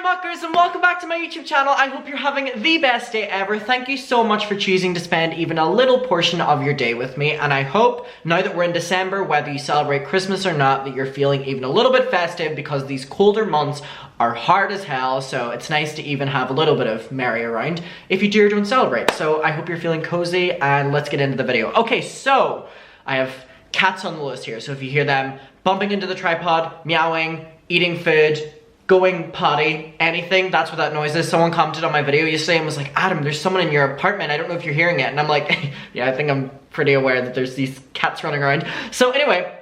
Muckers, and welcome back to my YouTube channel. I hope you're having the best day ever. Thank you so much for choosing to spend even a little portion of your day with me, and I hope now that we're in December, whether you celebrate Christmas or not, that you're feeling even a little bit festive, because these colder months are hard as hell, so it's nice to even have a little bit of merry around if you do or don't celebrate. So I hope you're feeling cozy, and let's get into the video. Okay, so I have cats on the list here, so if you hear them bumping into the tripod, meowing, eating food, going potty, anything, that's what that noise is. Someone commented on my video yesterday and was like, Adam, there's someone in your apartment, I don't know if you're hearing it. And I'm like, yeah, I think I'm pretty aware that there's these cats running around. So anyway,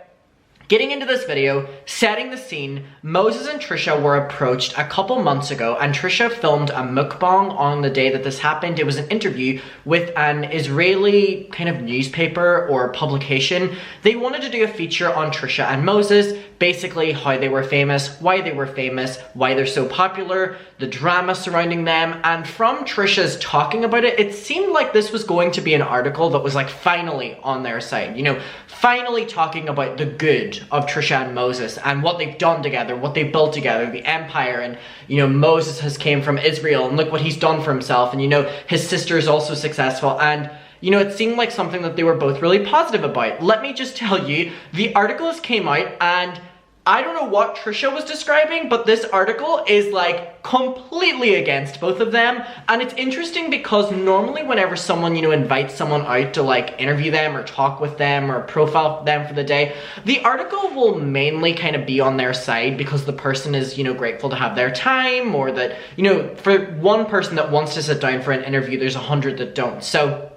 getting into this video, setting the scene, Moses and Trisha were approached a couple months ago, and Trisha filmed a mukbang on the day that this happened. It was an interview with an Israeli kind of newspaper or publication. They wanted to do a feature on Trisha and Moses, basically how they were famous, why they're so popular, the drama surrounding them, and from Trisha's talking about it, it seemed like this was going to be an article that was like finally on their side, you know, finally talking about the good of Trisha and Moses and what they've done together, what they built together, the empire, and you know, Moses has came from Israel and look what he's done for himself, and you know, his sister is also successful, and you know, it seemed like something that they were both really positive about. Let me just tell you, the articles came out, and I don't know what Trisha was describing, but this article is like completely against both of them. And it's interesting because normally whenever someone, you know, invites someone out to like interview them or talk with them or profile them for the day, the article will mainly kind of be on their side because the person is, you know, grateful to have their time, or that, you know, for one person that wants to sit down for an interview, there's 100 that don't. So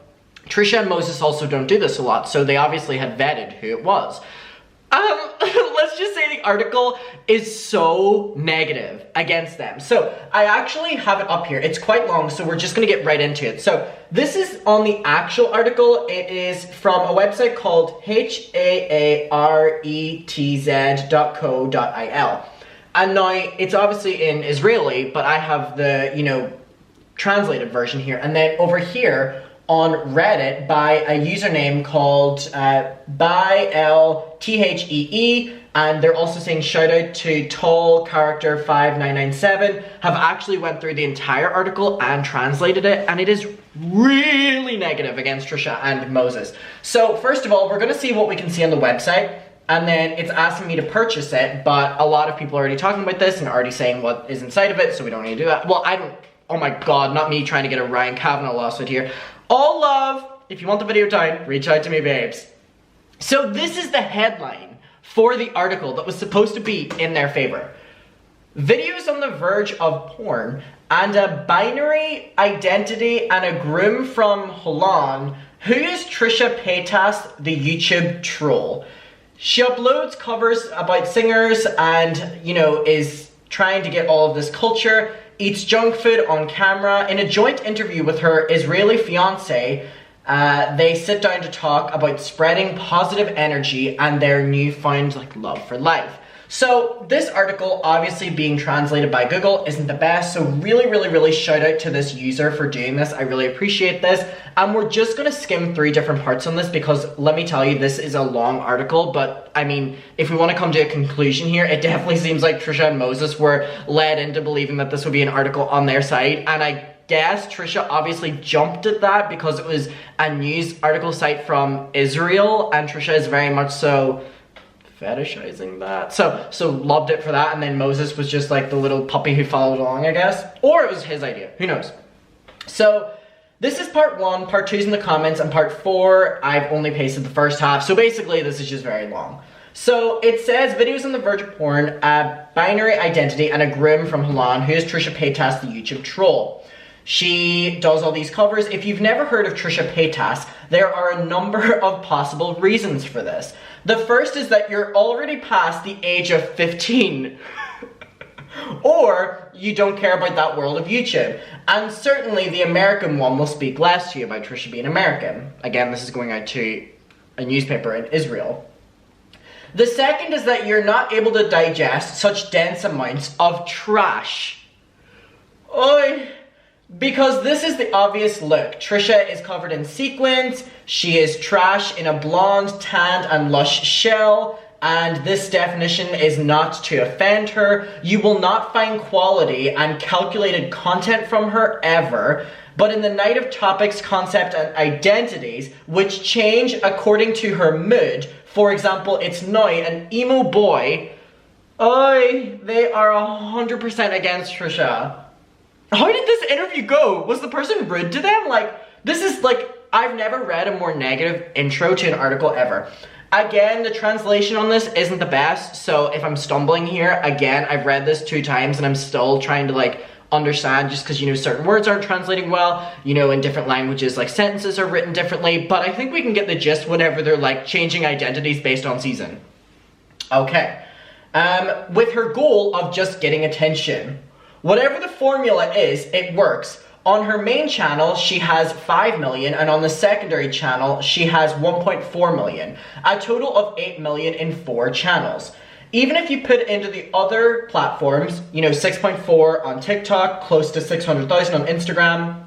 Trisha and Moses also don't do this a lot, so they obviously had vetted who it was. Let's just say the article is so negative against them. So I actually have it up here. It's quite long, so we're just gonna get right into it. So this is on the actual article. It is from a website called haaretz.co.il. And now it's obviously in Israeli, but I have the, you know, translated version here. And then over here on Reddit by a username called ByLThee, and they're also saying shout out to Tall Character 5997, have actually went through the entire article and translated it, and it is really negative against Trisha and Moses. So first of all, we're gonna see what we can see on the website, and then it's asking me to purchase it, but a lot of people are already talking about this and already saying what is inside of it, so we don't need to do that. Well, I don't, oh my god, not me trying to get a Ryan Kavanaugh lawsuit here. All love, if you want the video down, reach out to me, babes. So this is the headline for the article that was supposed to be in their favor. Videos on the verge of porn, and a binary identity and a groom from Holland. Who is Trisha Paytas, the YouTube troll? She uploads covers about singers and, you know, is trying to get all of this culture, eats junk food on camera. In a joint interview with her Israeli fiance, they sit down to talk about spreading positive energy and their newfound like love for life. So this article, obviously being translated by Google, isn't the best, so really shout out to this user for doing this. I really appreciate this. And we're just gonna skim 3 different parts on this because let me tell you, this is a long article, but I mean, if we wanna come to a conclusion here, it definitely seems like Trisha and Moses were led into believing that this would be an article on their side, and I guess Trisha obviously jumped at that because it was a news article site from Israel, and Trisha is very much so fetishizing that. So loved it for that, and then Moses was just like the little puppy who followed along, I guess. Or it was his idea, who knows. So this is part 1, part 2 is in the comments, and part 4, I've only pasted the first half. So basically this is just very long. So it says, videos on the verge of porn, a binary identity, and a groom from Holland. Who is Trisha Paytas, the YouTube troll? She does all these covers. If you've never heard of Trisha Paytas, there are a number of possible reasons for this. The first is that you're already past the age of 15. Or you don't care about that world of YouTube. And certainly the American one will speak less to you about Trisha being American. Again, this is going out to a newspaper in Israel. The second is that you're not able to digest such dense amounts of trash. Oi. Because this is the obvious look. Trisha is covered in sequins, she is trash in a blonde, tanned and lush shell, and this definition is not to offend her. You will not find quality and calculated content from her ever, but in the night of topics, concept, and identities, which change according to her mood. For example, it's now an emo boy. They are 100% against Trisha. How did this interview go? Was the person rude to them? Like, this is like, I've never read a more negative intro to an article ever. Again, the translation on this isn't the best, so if I'm stumbling here, again, I've read this 2 times and I'm still trying to like understand, just because, you know, certain words aren't translating well, you know, in different languages, like sentences are written differently, but I think we can get the gist whenever they're like changing identities based on season. Okay, with her goal of just getting attention. Whatever the formula is, it works. On her main channel, she has 5 million, and on the secondary channel, she has 1.4 million. A total of 8 million in 4 channels. Even if you put it into the other platforms, you know, 6.4 on TikTok, close to 600,000 on Instagram.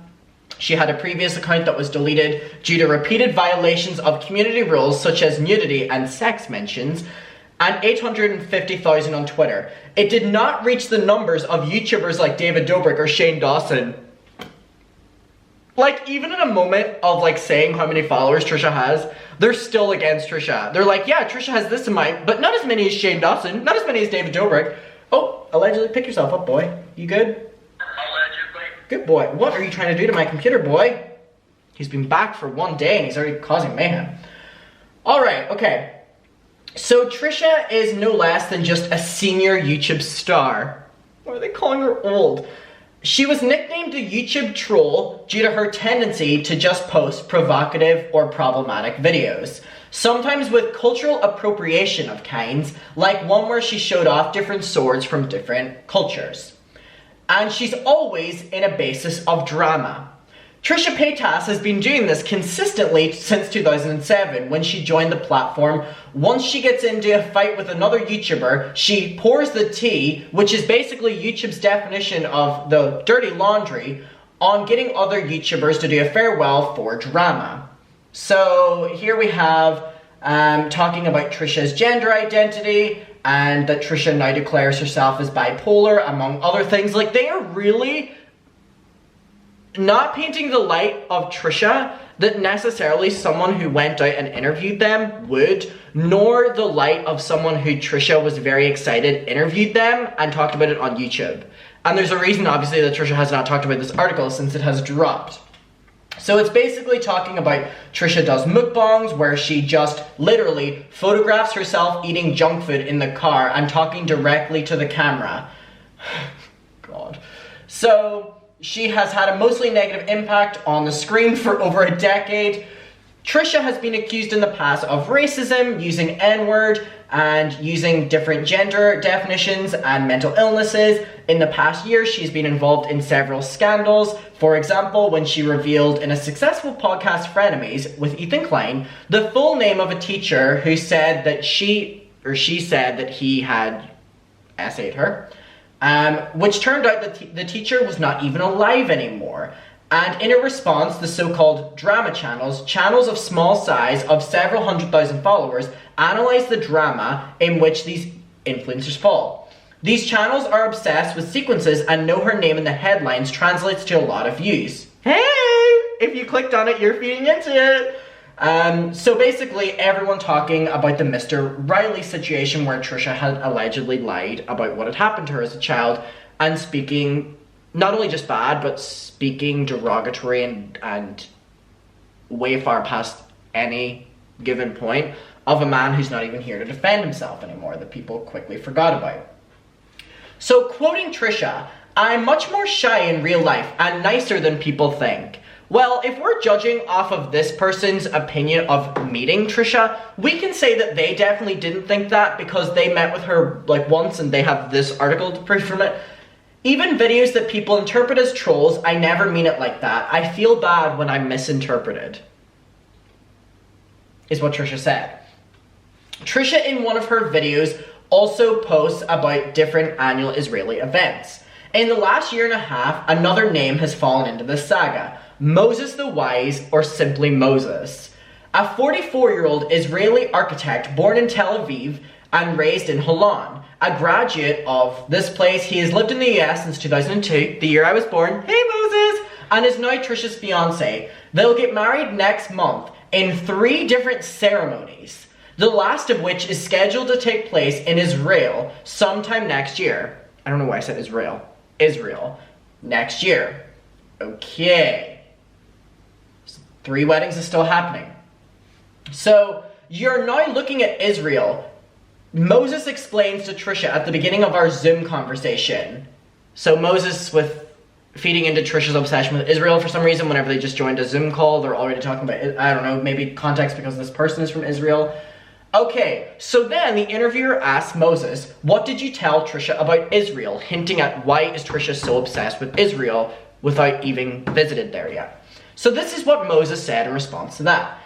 She had a previous account that was deleted due to repeated violations of community rules such as nudity and sex mentions, and 850,000 on Twitter. It did not reach the numbers of YouTubers like David Dobrik or Shane Dawson. Like, even in a moment of like saying how many followers Trisha has, they're still against Trisha. They're like, yeah, Trisha has this amount, but not as many as Shane Dawson, not as many as David Dobrik. Oh, allegedly, pick yourself up, boy. You good? Allegedly. Good boy. What are you trying to do to my computer, boy? He's been back for 1 day and he's already causing mayhem. Alright, okay. So Trisha is no less than just a senior YouTube star. Why are they calling her old? She was nicknamed the YouTube troll due to her tendency to just post provocative or problematic videos. Sometimes with cultural appropriation of kinds, like one where she showed off different swords from different cultures. And she's always in a basis of drama. Trisha Paytas has been doing this consistently since 2007 when she joined the platform. Once she gets into a fight with another YouTuber, she pours the tea, which is basically YouTube's definition of the dirty laundry, on getting other YouTubers to do a farewell for drama. So here we have talking about Trisha's gender identity and that Trisha now declares herself as bipolar, among other things. Like, they are really not painting the light of Trisha that necessarily someone who went out and interviewed them would, nor the light of someone who Trisha was very excited interviewed them and talked about it on YouTube. And there's a reason, obviously, that Trisha has not talked about this article since it has dropped. So it's basically talking about Trisha does mukbangs where she just literally photographs herself eating junk food in the car and talking directly to the camera. God. So she has had a mostly negative impact on the screen for over a decade. Trisha has been accused in the past of racism, using N-word, and using different gender definitions and mental illnesses. In the past year, she's been involved in several scandals. For example, when she revealed in a successful podcast, Frenemies, with Ethan Klein, the full name of a teacher who said that she said that he had essayed her. Which turned out that the teacher was not even alive anymore. And in a response, the so-called drama channels, channels of small size of several 100,000 followers, analyze the drama in which these influencers fall. These channels are obsessed with sequences, and know her name in the headlines translates to a lot of views. Hey! If you clicked on it, you're feeding into it! So basically, everyone talking about the Mr. Riley situation where Trisha had allegedly lied about what had happened to her as a child and speaking not only just bad, but speaking derogatory and way far past any given point of a man who's not even here to defend himself anymore, that people quickly forgot about. So quoting Trisha, "I'm much more shy in real life and nicer than people think." Well, if we're judging off of this person's opinion of meeting Trisha, we can say that they definitely didn't think that because they met with her like once and they have this article to prove from it. Even videos that people interpret as trolls, I never mean it like that. I feel bad when I'm misinterpreted, is what Trisha said. Trisha in one of her videos also posts about different annual Israeli events. In the last year and a half, another name has fallen into this saga. Moses the Wise, or simply Moses. A 44-year-old Israeli architect born in Tel Aviv and raised in Holland. A graduate of this place, he has lived in the US since 2002, the year I was born, hey Moses, and is now Trisha's fiance. They'll get married next month in 3 different ceremonies, the last of which is scheduled to take place in Israel sometime next year. I don't know why I said Israel. Israel. Next year. Okay. 3 weddings is still happening. So, you're now looking at Israel. Moses explains to Trisha at the beginning of our Zoom conversation. So Moses, with feeding into Trisha's obsession with Israel for some reason, whenever they just joined a Zoom call, they're already talking about, I don't know, maybe context because this person is from Israel. Okay, so then the interviewer asks Moses, what did you tell Trisha about Israel? Hinting at why is Trisha so obsessed with Israel without even visited there yet. So this is what Moses said in response to that.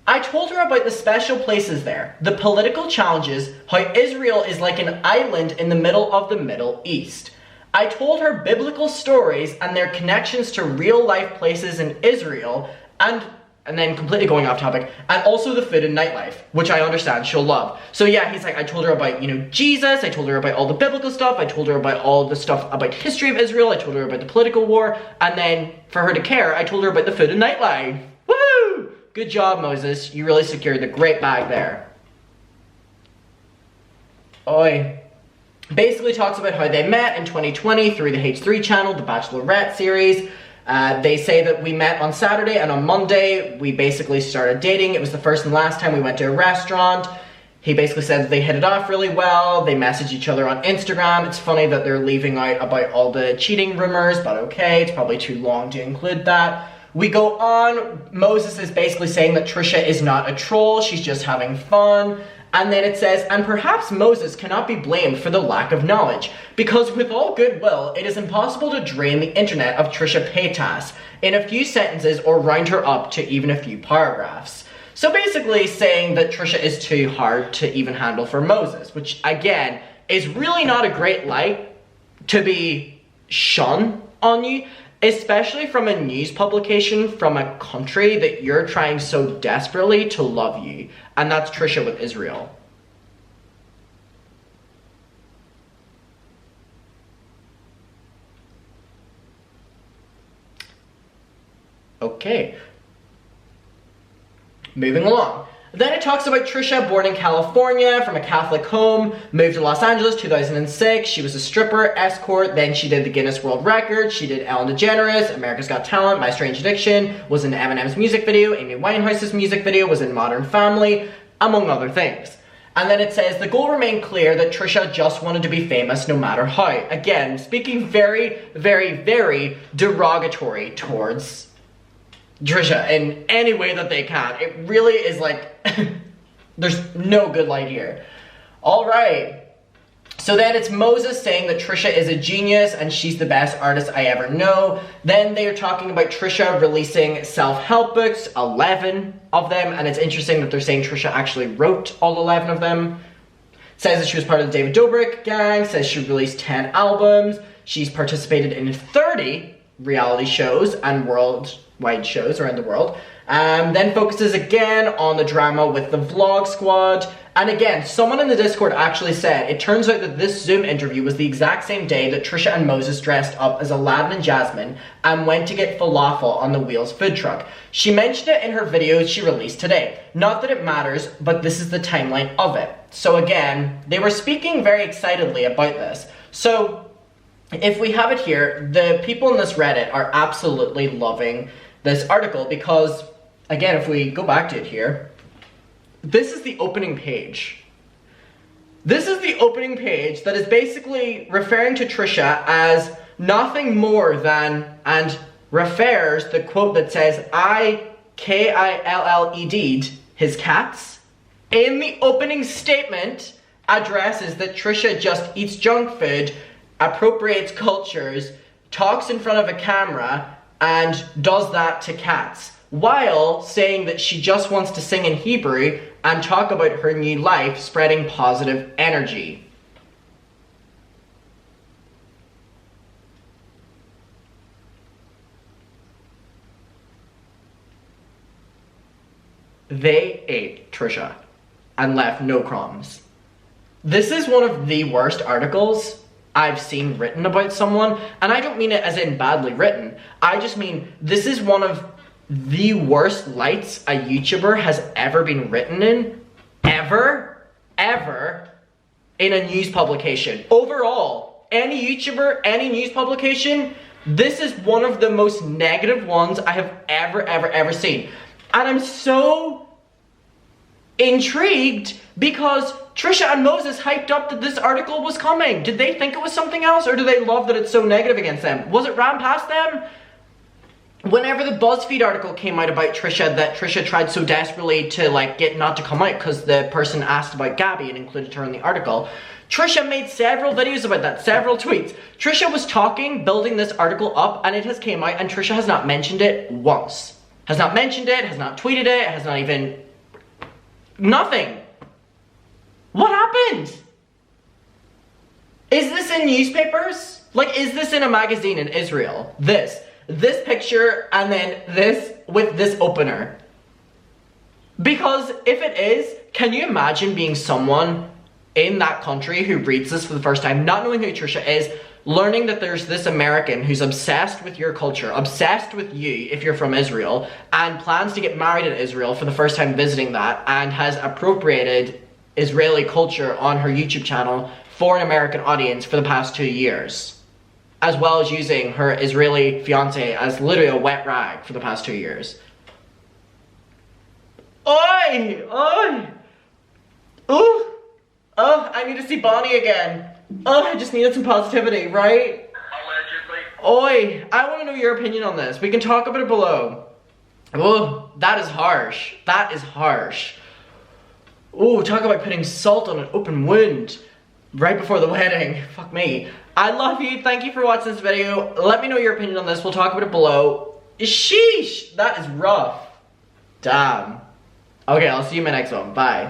I told her about the special places there, the political challenges, how Israel is like an island in the middle of the Middle East. I told her biblical stories and their connections to real life places in Israel, and then completely going off topic, and also the food and nightlife, which I understand she'll love. So yeah, he's like, I told her about, Jesus, I told her about all the biblical stuff, I told her about all the stuff about history of Israel, I told her about the political war, and then for her to care, I told her about the food and nightlife. Woohoo! Good job, Moses. You really secured the great bag there. Oi. Basically talks about how they met in 2020 through the H3 channel, the Bachelorette series. They say that we met on Saturday, and on Monday we basically started dating. It was the first and last time we went to a restaurant. He basically said that they hit it off really well. They message each other on Instagram. It's funny that they're leaving out about all the cheating rumors, but okay, it's probably too long to include that. We go on. Moses is basically saying that Trisha is not a troll, she's just having fun. And then it says, and perhaps Moses cannot be blamed for the lack of knowledge, because with all goodwill, it is impossible to drain the internet of Trisha Paytas in a few sentences or round her up to even a few paragraphs. So basically saying that Trisha is too hard to even handle for Moses, which again, is really not a great light to be shun on you, especially from a news publication from a country that you're trying so desperately to love you. And that's Trisha with Israel. Okay. Moving along. Then it talks about Trisha, born in California, from a Catholic home, moved to Los Angeles 2006, she was a stripper, escort, then she did the Guinness World Record, she did Ellen DeGeneres, America's Got Talent, My Strange Addiction, was in Eminem's music video, Amy Winehouse's music video, was in Modern Family, among other things. And then it says, the goal remained clear that Trisha just wanted to be famous no matter how. Again, speaking very, very, very derogatory towards Trisha in any way that they can. It really is like, there's no good light here. Alright. So then it's Moses saying that Trisha is a genius and she's the best artist I ever know. Then they are talking about Trisha releasing self-help books, 11 of them, and it's interesting that they're saying Trisha actually wrote all 11 of them. Says that she was part of the David Dobrik gang, says she released 10 albums, she's participated in 30 reality shows and worldwide shows around the world. Then focuses again on the drama with the Vlog Squad. And again, someone in the Discord actually said, it turns out that this Zoom interview was the exact same day that Trisha and Moses dressed up as Aladdin and Jasmine and went to get falafel on the Wheels food truck. She mentioned it in her video she released today. Not that it matters, but this is the timeline of it. So again, they were speaking very excitedly about this. So if we have it here, the people in this Reddit are absolutely loving this article because, again, if we go back to it here, this is the opening page. This is the opening page that is basically referring to Trisha as nothing more than, and refers the quote that says, I-K-I-L-L-E-D'd his cats. In the opening statement, addresses that Trisha just eats junk food, appropriates cultures, talks in front of a camera, and does that to cats, while saying that she just wants to sing in Hebrew and talk about her new life, spreading positive energy. They ate Trisha and left no crumbs. This is one of the worst articles I've seen written about someone, and I don't mean it as in badly written. I just mean this is one of the worst lights a YouTuber has ever been written in, ever, in a news publication. Overall, any YouTuber, any news publication, this is one of the most negative ones I have ever seen. And I'm so intrigued because Trisha and Moses hyped up that this article was coming. Did they think it was something else, or do they love that it's so negative against them? Was it ran past them? Whenever the BuzzFeed article came out about Trisha, that Trisha tried so desperately to like get not to come out because the person asked about Gabby and included her in the article, Trisha made several videos about that, several tweets. Trisha was talking, building this article up, and it has came out, and Trisha has not mentioned it once. Has not mentioned it, has not tweeted it, has not even... nothing. What happened? Is this in newspapers? Like, is this in a magazine in Israel? This picture, and then this with this opener. Because if it is, can you imagine being someone in that country who reads this for the first time, not knowing who Trisha is, learning that there's this American who's obsessed with your culture, obsessed with you if you're from Israel, and plans to get married in Israel for the first time visiting that, and has appropriated Israeli culture on her YouTube channel for an American audience for the past 2 years, as well as using her Israeli fiance as literally a wet rag for the past 2 years. Oi! Oi! Ooh! Oh, I need to see Bonnie again. Oh, I just needed some positivity, right? Allegedly. Oi, I want to know your opinion on this. We can talk about it below. Oh, that is harsh. That is harsh. Oh, talk about putting salt on an open wound right before the wedding. Fuck me. I love you. Thank you for watching this video. Let me know your opinion on this. We'll talk about it below. Sheesh, that is rough. Damn. Okay, I'll see you in my next one. Bye.